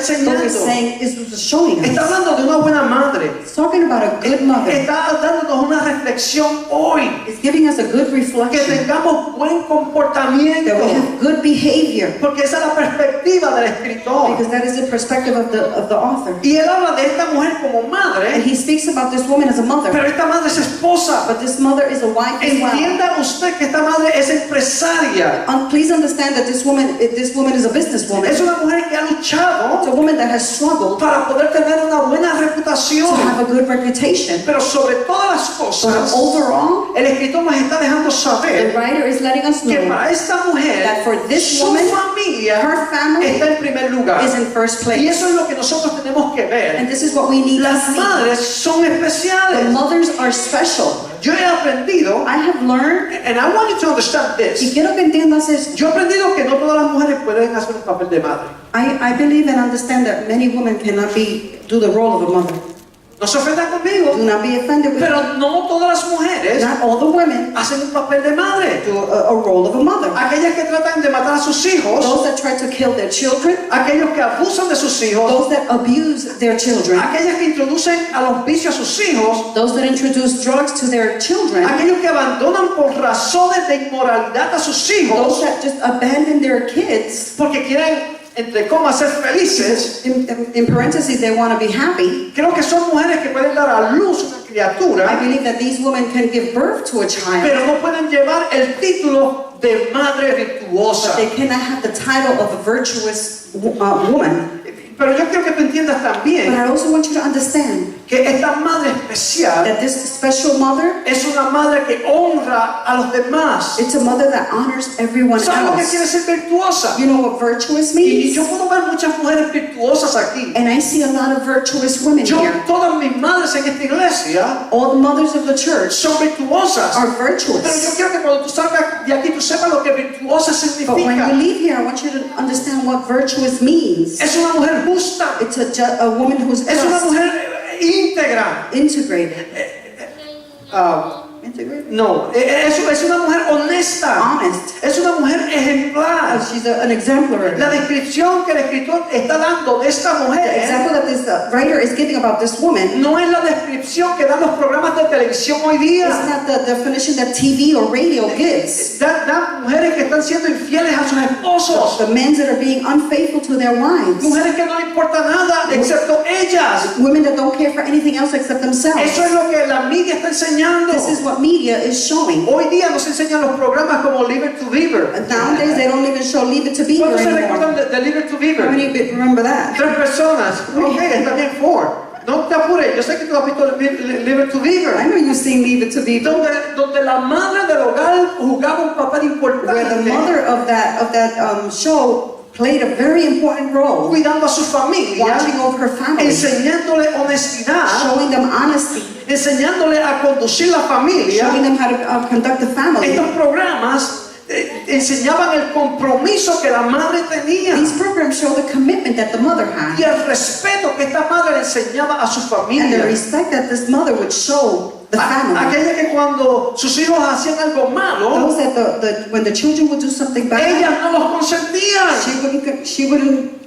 enseñando. What we're saying is showing us. Está hablando de una buena madre. It's talking about a good mother. Está dándonos una reflexión hoy. It's giving us a good Que reflection. tengamos buen comportamiento. That we have good behavior. Porque esa es la perspectiva del escritor. Because that is the perspective of the author. Y él habla de esta mujer como And madre. he speaks about this woman as a mother. Pero esta madre es esposa. But this mother is a wife as well. Entienda usted que esta madre es empresaria. Please understand that this woman is a businesswoman. Es una mujer que ha luchado It's a woman that has struggled para poder tener una buena reputación. to have a good reputation. Pero sobre todas las But cosas, overall, el escritor nos está dejando the saber writer is letting us que know para esta mujer, that for this su woman, familia her family está en primer lugar. is in first Y place. eso es lo que nosotros tenemos que ver. And this is what we need to Las see. madres son The especiales. mothers are special. Yo he aprendido, I have learned, and I want you to understand y this. quiero que entiendas esto. Yo he aprendido que no todas las mujeres pueden hacer un papel de madre. I believe and understand that many women cannot do the role of a mother. No se ofendan conmigo, Do not be offended with pero no todas las mujeres Not all the women hacen un papel de madre. do a role of a mother. Aquellas que tratan de matar a sus hijos, Those that try to kill their children, aquellos que abusan de sus hijos, those that abuse their children, aquellas que introducen a los vicios a sus hijos, those that introduce drugs to their children, aquellos que abandonan por razones de inmoralidad a sus those hijos that just abandon their kids. porque quieren, entre comas, ser felices. In parentheses, they want to be happy. Creo que son mujeres que pueden dar a luz una I criatura, believe that these women can give birth to a child, pero no pueden llevar el título de madre virtuosa. but they cannot have the title of a virtuous woman. Pero yo quiero que tú entiendas But también I also want you to understand que esta madre especial that this special mother, es una madre que honra a los demás. it's a mother that honors everyone ¿Sabes lo que else. quiere ser virtuosa? You know what virtuous Y means? yo puedo ver muchas mujeres virtuosas aquí. And I see a lot of virtuous women here. Todas mis madres en esta iglesia All the mothers of the church son virtuosas. are Pero yo virtuous. quiero que cuando tú salgas de aquí tú sepas lo que virtuosa But when significa. you leave here, I want you to understand what virtuous means. Es una mujer justa. It's a woman who's Es una just, mujer íntegra. integrated. Integrated? No, es una mujer honesta. Honest. Es una mujer ejemplar. She's an exemplary. La descripción que el escritor está dando de esta The mujer example that this writer is giving about this woman no es la descripción que dan los programas de televisión hoy día. is not the definition that TV or radio gives. Dan mujeres que están siendo infieles a sus esposos. The men that are being unfaithful to their wives. Mujeres que no le importa nada excepto ellas. Women that don't care for anything else except themselves. Eso es lo que la media está enseñando. This is what media is showing. Hoy día nos enseñan los programas como Live to Beaver. Nowadays they don't even show Leave It to Beaver ¿Cuántos se anymore. recuerdan de Live to How Beaver? many remember that? 3 personas. Ok, está bien, 4. No te apures, yo sé que tú has visto Live to I Beaver. know you've seen Leave It to Beaver. Donde la madre del hogar jugaba un papel Where the importante mother of that show played a very important role, cuidando a su familia, watching over her family, enseñándole honestidad, showing them honesty, enseñándole a conducir la familia. showing them how to conduct the family. Estos programas enseñaban el compromiso que la madre tenía These programs show the commitment that the mother y had el respeto que esta madre le enseñaba a su and the familia. respect that this mother would show the family. Aquella que cuando sus hijos hacían algo malo, Those that when the children would do something bad, ellas no los consentían. she wouldn't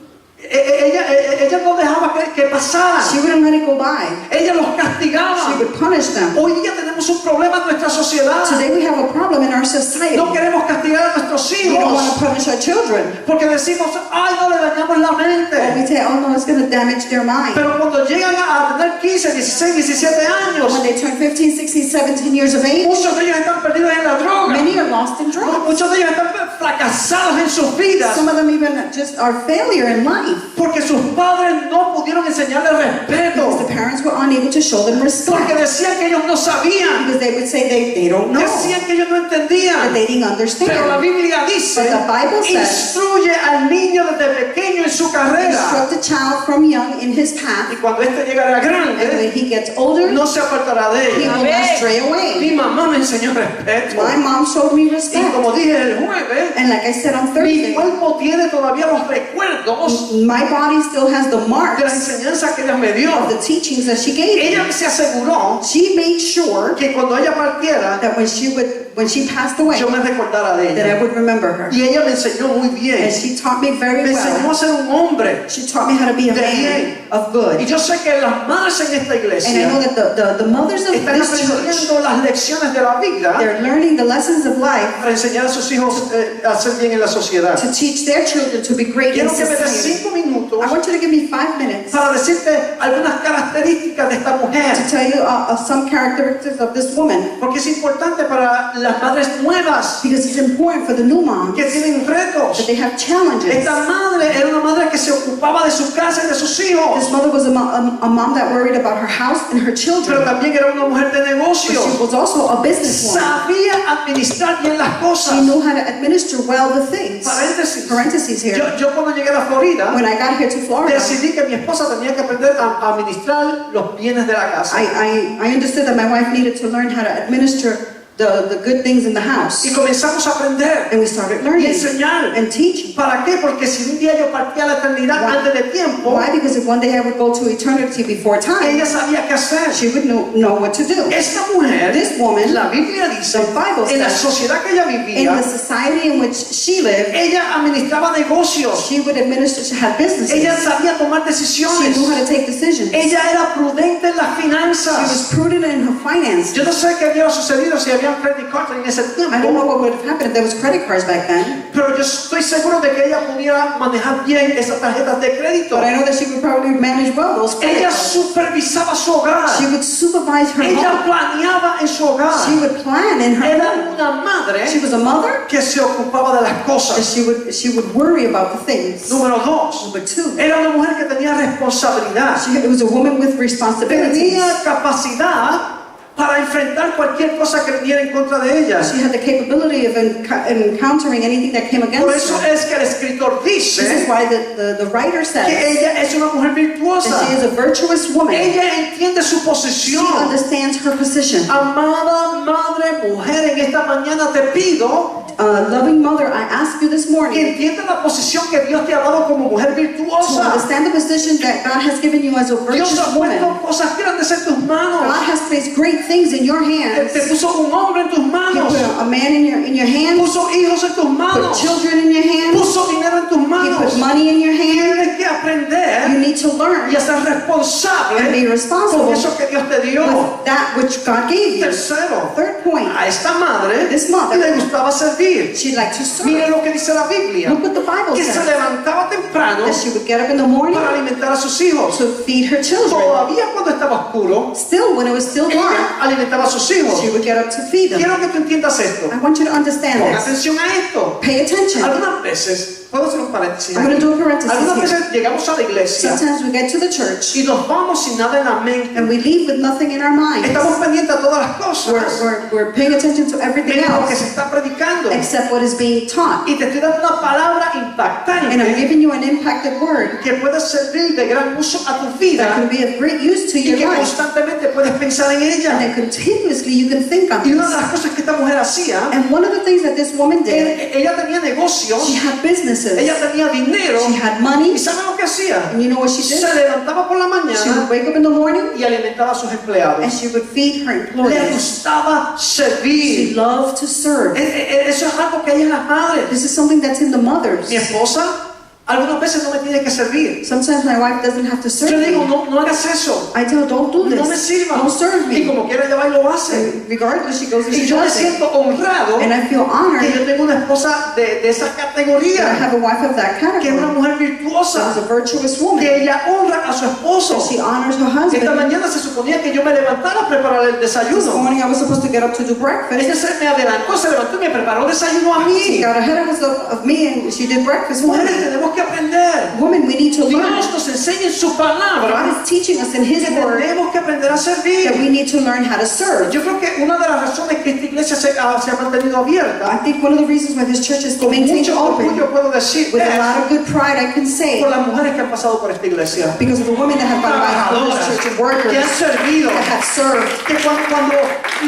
Ella no dejaba que pasara. let it go by. Ella los She castigaba. would punish them. Hoy día tenemos un problema en nuestra sociedad. Today we have a problem in our society. No queremos castigar a nuestros We don't want hijos to punish our children. porque decimos, ay, no le dañamos la Or mente. we say, oh no, it's going to damage their mind. Pero cuando llegan a tener 15, 16, 17 años, When they turn 15, 16, 17 years of age, muchos de ellos están perdidos en la droga. many are lost in drugs. Muchos de ellos están fracasados en sus vidas Some of them even just are failure in life porque sus padres no pudieron enseñarles because respeto. the parents were unable to show them Porque respect. decían que ellos no sabían. Because they would say they don't know, Decían que ellos no that entendían. they didn't Pero la understand. Biblia dice, But the Bible says, instruye al niño desde pequeño en su carrera. instruct a child from young in his path, Y cuando éste llegará and grande, when he gets older, no se apartará de he ella. will not stray Mi away. mamá me enseñó respeto. My mom showed me Y respect. como dije el jueves, And like I said on mi Thursday, cuerpo tiene todavía los recuerdos my body still has the de las marks enseñanzas que ella me dio. of the teachings that she gave me. Ella se aseguró She made sure que cuando ella partiera, that when she would when she passed away, yo me recordara de that I ella. would remember her. Y ella me enseñó muy And bien. she taught me very Me enseñó well. a ser un hombre. She taught me how to be a De man bien. of Y good. yo sé que las madres en esta And I know iglesia that the mothers of están this church, aprendiendo las lecciones de la vida they're learning the lessons of life para enseñar a sus hijos a hacer bien en la sociedad. to teach their children to be great in Quiero que me des society. 5 minutos I want you to give me 5 minutes para decirte algunas características de esta mujer. to tell you of some characteristics of this woman, Porque es importante para las madres nuevas because it's important for the new moms que tienen retos. that they have challenges. Esta madre era una madre que se ocupaba de su casa y de sus hijos, This mother was a mom that worried about her house and her pero children, también era una mujer de but negocios. she was also a businesswoman. Sabía administrar bien las She cosas. knew how to administer well the things. Paréntesis. Parentheses here. Yo cuando llegué a la Florida When I got here to Florida, decidí que mi esposa tenía que aprender a administrar los bienes de la casa. I understood that my wife needed to learn how to administer the good things in the house. Y comenzamos a aprender And we started y learning enseñar. and teaching. ¿Para qué? Porque si un día yo partía a la eternidad Why? antes de tiempo, Why? Because if one day I would go to eternity before time, ella sabía qué hacer. she would know what to do. Esta mujer, This woman, la Biblia dice, the Bible en la says, sociedad que ella in vivía, the society in which she lived, ella administraba negocios. she would administer, she had businesses. Ella sabía tomar She decisiones. knew how to take decisions. Ella era prudente en las She finanzas. was prudent in her finances. Yo no sé qué hubiera sucedido si había credit card en ese I don't know tiempo, what would have happened if there was credit cards back then, pero yo estoy seguro de que ella pudiera manejar bien esas tarjetas de crédito. but I know that she would probably manage well those credit Ella cards. supervisaba su hogar. She would supervise her Ella home. planeaba en su hogar. She would plan in her Era home. una madre She was a mother, que se ocupaba de las and cosas. she would worry about the things. Número 2. Number 2, Era una mujer que tenía responsabilidad. it was a woman with responsibilities. Tenía capacidad para enfrentar cualquier cosa que viniera en contra de ella. She had the capability of encountering anything that came Por against eso her. es que el escritor This is dice why the writer que says ella es una mujer that she virtuosa. is a virtuous woman. Ella entiende su She posición. understands her position. Amada madre, mujer, en esta mañana te pido Loving mother, I ask you this que morning entiendas la posición que Dios te ha dado como mujer to virtuosa. understand the position that God has given you as a Dios virtuous ha woman. puesto cosas grandes en tus manos. God has placed great things in your hands. Te puso un hombre en tus He manos. put a man in your hands, Puso hijos en tus put manos. children in your hands, Puso dinero en tus He manos. put money in your hands. Tienes que You aprender need to learn y a ser and responsable be con responsible eso que Dios te dio. with that which God gave you. Tercero, Third point, a esta madre This mother, le gustaba servir. she'd like to serve. Mire lo que dice la Biblia, Look what the Bible que se says. levantaba temprano That she would get up in the morning para alimentar a sus hijos. to feed her children. Todavía cuando estaba oscuro, Still, when it was still dark, ella alimentaba a sus hijos. she would get up to feed them. Quiero que tú entiendas esto. I want you to understand Pon this. atención a esto. Pay attention. Algunas veces, puedo hacer un paréntesis I'm going aquí. to do a parenthesis Algunas here. veces llegamos a la iglesia Sometimes we get to the church y nos vamos sin nada en la mente. and we leave with nothing in our minds. Estamos pendientes a todas las cosas, We're paying attention to everything menos lo que else se está predicando. except what is being taught. Y te estoy dando una palabra And I'm impactante giving you an impacted word que puede servir de gran uso a tu that vida can be of great use to y your que life. constantemente puedes pensar en And ella. that continuously you can think on Y una de this. las cosas que esta mujer hacía, And one of the things that this woman did, ella tenía negocios, she had businesses. ella tenía dinero. She had ¿Y money. sabe lo que hacía? And you know what she Se did? levantaba por la She would mañana wake up in the morning y alimentaba a sus empleados. and she would feed her Le employees. gustaba She servir. loved to serve. Eso es algo que hay en las madres. This is something that's in the mothers. Mi esposa algunas veces no me tiene que servir. Sometimes my wife doesn't have to Yo serve digo, me. no hagas eso. I tell her, don't do No me this. sirva. Don't serve Y me. como quiera ella va y lo hace. And regardless, she goes and Y she yo me does it. siento honrado And I feel que honored yo tengo una esposa de esa that I categoría, have a wife of that que es una category. mujer That is virtuosa, a virtuous woman. que ella honra a su esposo. That she honors her Esta husband. mañana se suponía que yo me levantara a preparar el This desayuno. morning I was supposed to get up to do breakfast. Ella se me adelantó, se levantó y me preparó desayuno a She mí. got ahead of me and she did breakfast for Mujeres, me. tenemos que aprender. Women, we need to learn. Dios nos enseña en su God palabra is teaching us in His que Word tenemos que aprender a that servir. we need to learn how to serve. Yo creo que una de las razones que esta iglesia se ha mantenido I abierta, think one of the reasons why this church is con maintained mucho open orgullo puedo decir, with a lot es of good pride, I can say, por las mujeres que han pasado por esta iglesia, because of the women that have gone by trabajadoras, this church and que workers han servido, that have served, que cuando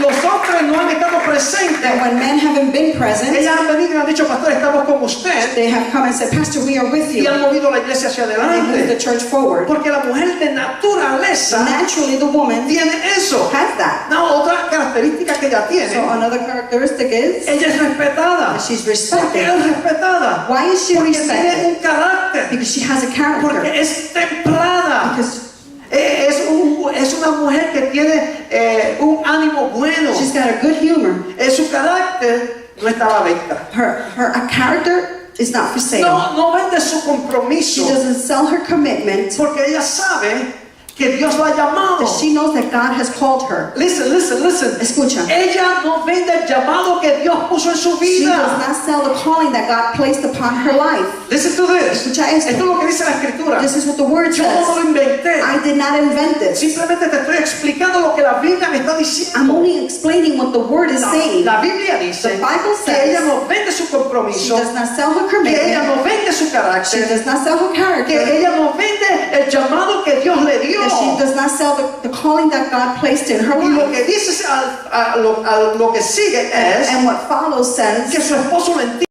los hombres no han estado that presentes, when men haven't been present, ellas han venido y han dicho, pastor, estamos con usted, They have come and said, Pastor, we are with y you. han movido la iglesia hacia They move the adelante. church forward. Porque la mujer de naturaleza Naturally, the woman tiene eso. has that. No, otra característica que ella tiene, So another characteristic is ella es respetada. she's ¿Por qué respected. es respetada? Why is she Porque tiene respected? un carácter, Because she has a character. porque es templada. Because Es una mujer que tiene un ánimo bueno. she's got a good humor. Su carácter no estaba a venta. Her character is not for sale. No vende su She compromiso, doesn't sell her commitment. porque ella sabe que Dios la ha llamado. That she knows that God has called her. Listen. Escucha. Ella no vende el llamado que Dios puso en su She does vida. not sell the calling that God placed upon her life. Listen to this. Escucha esto. Esto es lo que dice la escritura. This is what the word Yo no says. lo inventé. I did not invent this. Simplemente te estoy explicando lo que la Biblia me está I'm diciendo. only explaining what the word is saying. La Biblia dice The Bible que says ella no vende su She compromiso, does not sell her que ella commitment. no vende su She carácter, does not sell her que character. ella no vende el llamado que Dios le dio. That she does not sell the calling that God placed in her Y lo life. que dice lo que sigue es And what follows says que su esposo lo entiende.